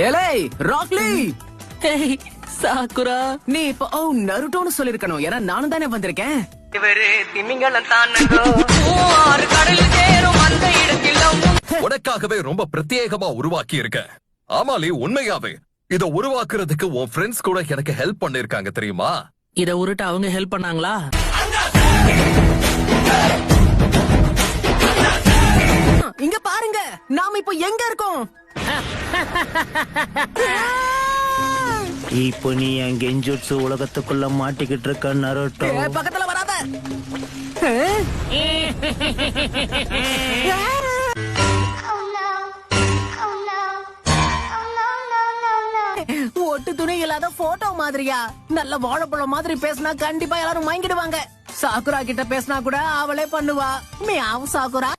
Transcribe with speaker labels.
Speaker 1: ஏலே ராக்லி,
Speaker 2: சாக்குரா,
Speaker 1: நீ இப்போ நருட்டோன்னு சொல்லிருக்கணும். ஏன்னா நானும் தானே வந்திருக்கேன்.
Speaker 3: இவரு திமிங்கலம் தானங்கோ ஆறு கடலில் சேரும் அந்த இடத்தில்
Speaker 4: உனக்காகவே ரொம்ப பிரத்யேகமா உருவாக்கி இருக்க. ஆமாலி, உண்மையாவே இத உருவாக்குறதுக்கு உன் ஃப்ரெண்ட்ஸ் கூட எனக்கு ஹெல்ப் பண்ணிருக்காங்க தெரியுமா?
Speaker 2: இத உருட்ட அவங்க ஹெல்ப் பண்ணாங்களா?
Speaker 1: இங்க பாருங்க, நாம இப்போ எங்க இருக்கோம்?
Speaker 5: இப்போ நீ என் கெஞ்சுட்சு உலகத்துக்குள்ள மாட்டிக்கிட்டு இருக்க நருட்டோ.
Speaker 1: பக்கத்துல வராத. ஒட்டு துணி இல்லாத போட்டோ மாதிரியா? நல்ல வாழைப்பழம் மாதிரி பேசினா கண்டிப்பா எல்லாரும் வாங்கிடுவாங்க. சாக்குரா கிட்ட பேசினா கூட அவளே பண்ணுவா. Meow Sakura.